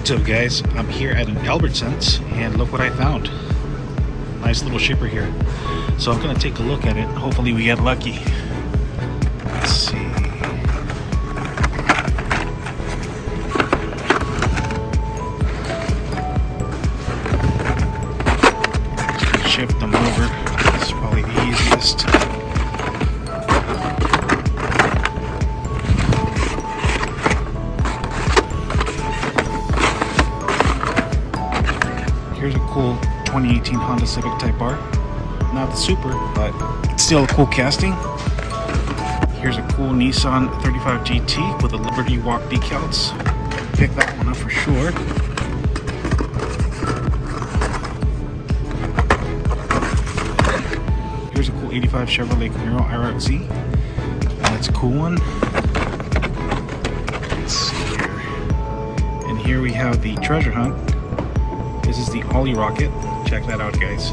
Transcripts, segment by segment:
What's up, guys? I'm here at an Albertsons and look what I found. Nice little shipper here. So I'm gonna take a look at it. Hopefully we get lucky. Let's see. Shift them over. This is probably the easiest. Here's a cool 2018 Honda Civic Type R. Not the Super, but it's still a cool casting. Here's a cool Nissan 35 GT with a Liberty Walk decals. Pick that one up for sure. Here's a cool 85 Chevrolet Camaro IRZ. That's a cool one. Let's see here. And here we have the treasure hunt. This is the Ollie Rocket. Check that out, guys.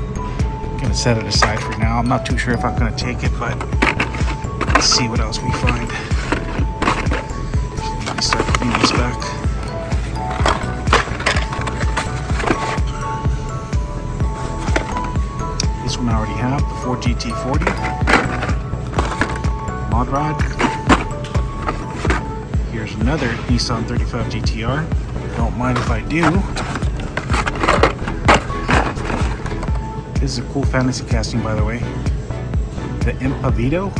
I'm gonna set it aside for now. I'm not too sure if I'm gonna take it, but let's see what else we find. Let me start putting this back. This one I already have, the Ford GT40 mod rod. Here's another Nissan 35 GTR. Don't mind if I do. This is a cool fantasy casting, by the way. The Impavito,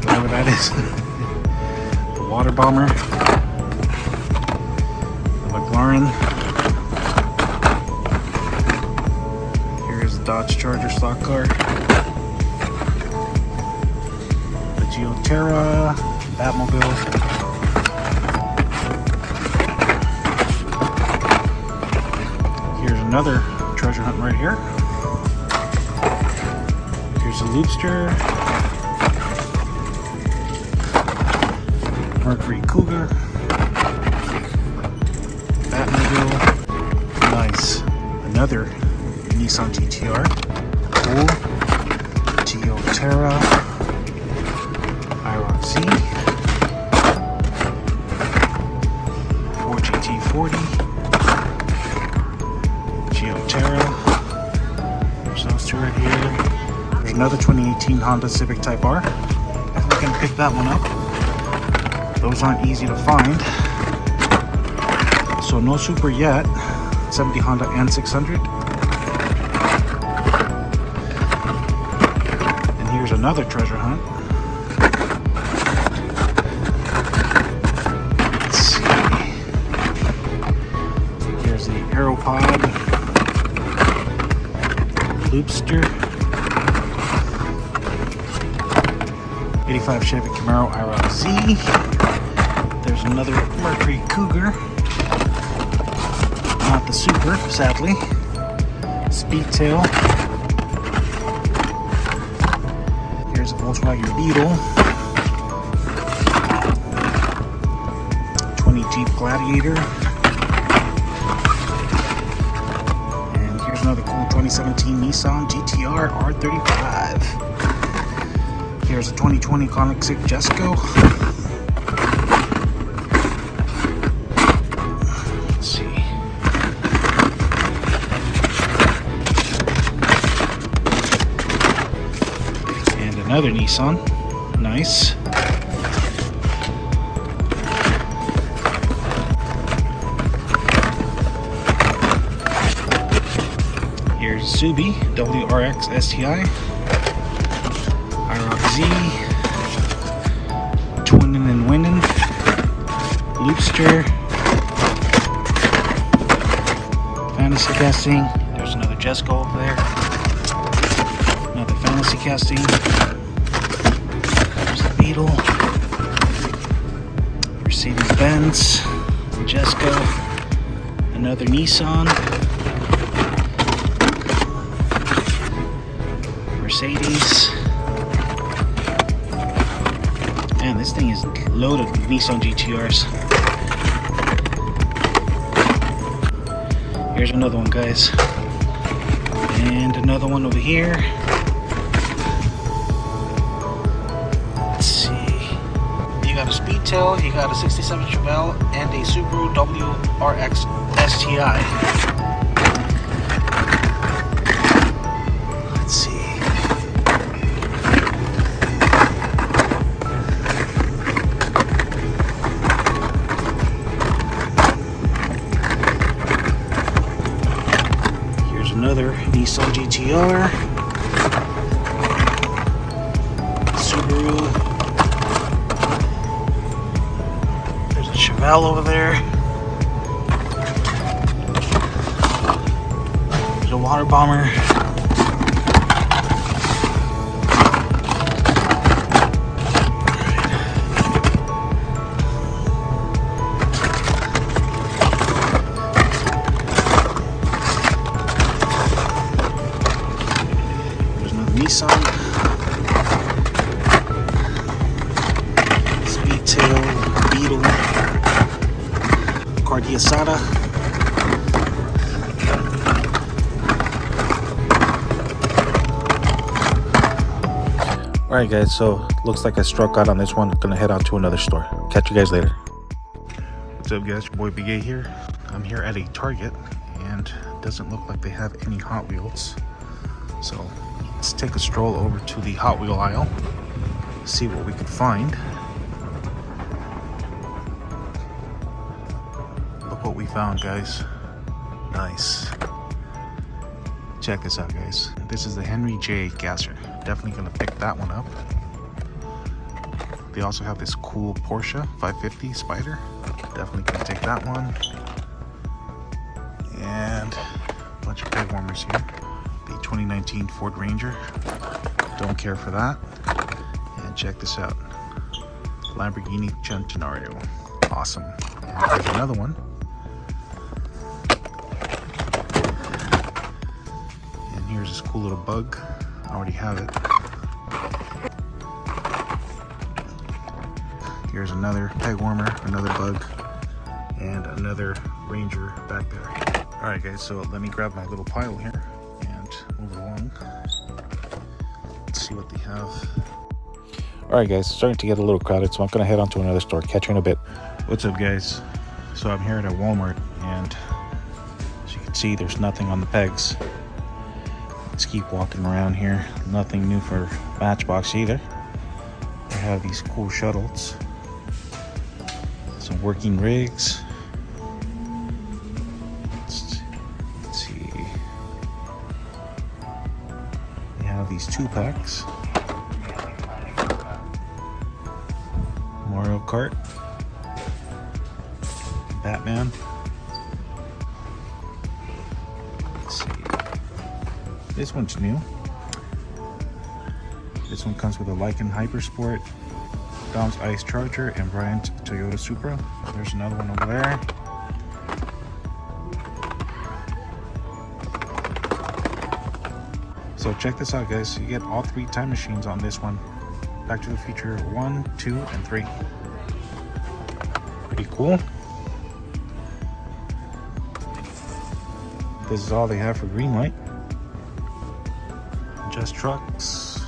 whatever that is. The water bomber. The McLaren. Here's the Dodge Charger stock car. The Geoterra Batmobile. Here's another treasure hunt right here. Here's a Loopster, Mercury Cougar, Batmobile, nice. Another Nissan GTR, cool. Geoterra, IRZ, Ford GT40. Geoterra. There's those two right here. There's another 2018 Honda Civic Type R. Definitely gonna pick that one up. Those aren't easy to find. So no Super yet. 70 Honda N600. And here's another treasure hunt. Let's see. Here's the Aeropod. Loopster, 85 Chevy Camaro IRZ. There's another Mercury Cougar, not the Super, sadly. Speedtail. Here's a Volkswagen Beetle, 20 Jeep Gladiator. Another cool 2017 Nissan GTR R35. Here's a 2020 Koenigsegg Jesko. Let's see. And another Nissan. Nice. Here's Subi WRX STI, IRZ, Twinning and Winning, Loopster, fantasy casting. There's another Jesko over there. Another fantasy casting. There's the Beetle, Mercedes-Benz, Jesko, another Nissan. Mercedes. Man, this thing is loaded with Nissan GTRs. Here's another one, guys. And another one over here. Let's see. You got a Speedtail, he got a 67 Chevelle and a Subaru WRX STI. Let's see. Here's another Nissan GTR. Subaru. There's a Chevelle over there. There's a water bomber. There's another Nissan. Speedtail, Beetle, Kart. Alright guys, so looks like I struck out on this one. Gonna head out to another store. Catch you guys later. What's up guys, your boy Big A here. I'm here at a Target and it doesn't look like they have any Hot Wheels. So let's take a stroll over to the Hot Wheel aisle, see what we can find. Look what we found guys. Nice. Check this out guys. This is the Henry J gasser. Definitely gonna pick that one up. They also have this cool Porsche 550 Spider. Definitely gonna take that one. And a bunch of peg warmers here. The 2019 Ford Ranger. Don't care for that. And check this out. Lamborghini Centenario. Awesome. And there's another one. And here's this cool little bug. I already have it. Here's another peg warmer, another bug, and another Ranger back there. Alright guys, so let me grab my little pile here and move it along. Let's see what they have. Alright guys, starting to get a little crowded, so I'm going to head on to another store. Catch you in a bit. What's up guys? So I'm here at a Walmart, and as you can see, there's nothing on the pegs. Let's keep walking around here. Nothing new for Matchbox either. They have these cool shuttles. Some working rigs. Let's see. They have these 2-packs. Mario Kart. Batman. Let's see. This one's new. This one comes with a Lycan Hypersport, Dom's Ice Charger, and Brian's Toyota Supra. There's another one over there. So check this out guys, you get all 3 time machines on this one. Back to the Future 1, 2, and 3. Pretty cool. This is all they have for Greenlight. Just Trucks.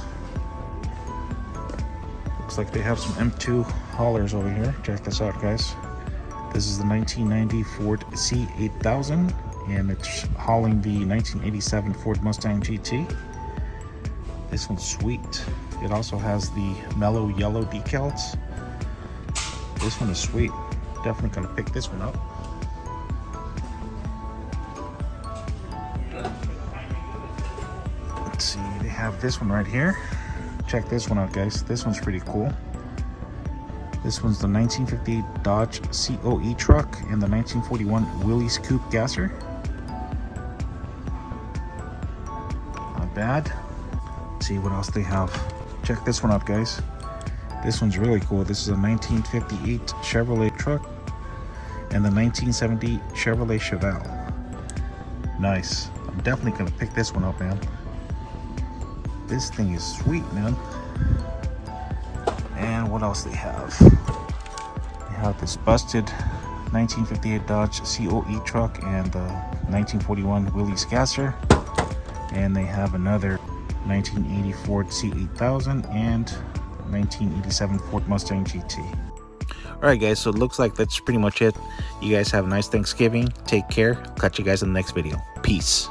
Looks like they have some M2 haulers over here. Check this out guys. This is the 1990 Ford C8000 and it's hauling the 1987 Ford Mustang GT. This one's sweet. It also has the mellow yellow decals. This one is sweet. Definitely gonna pick this one up. Let's see, they have this one right here. Check this one out guys. This one's pretty cool. This one's the 1958 Dodge COE truck and the 1941 Willys Coupe gasser. Not bad. Let's see what else they have. Check this one out guys. This one's really cool. This is a 1958 Chevrolet truck and the 1970 Chevrolet Chevelle. Nice. I'm definitely gonna pick this one up, man. This thing is sweet, man. And what else they have? They have this busted 1958 Dodge COE truck and the 1941 Willys gasser. And they have another 1980 Ford C8000 and 1987 Ford Mustang GT. Alright guys, so it looks like that's pretty much it. You guys have a nice Thanksgiving. Take care. Catch you guys in the next video. Peace.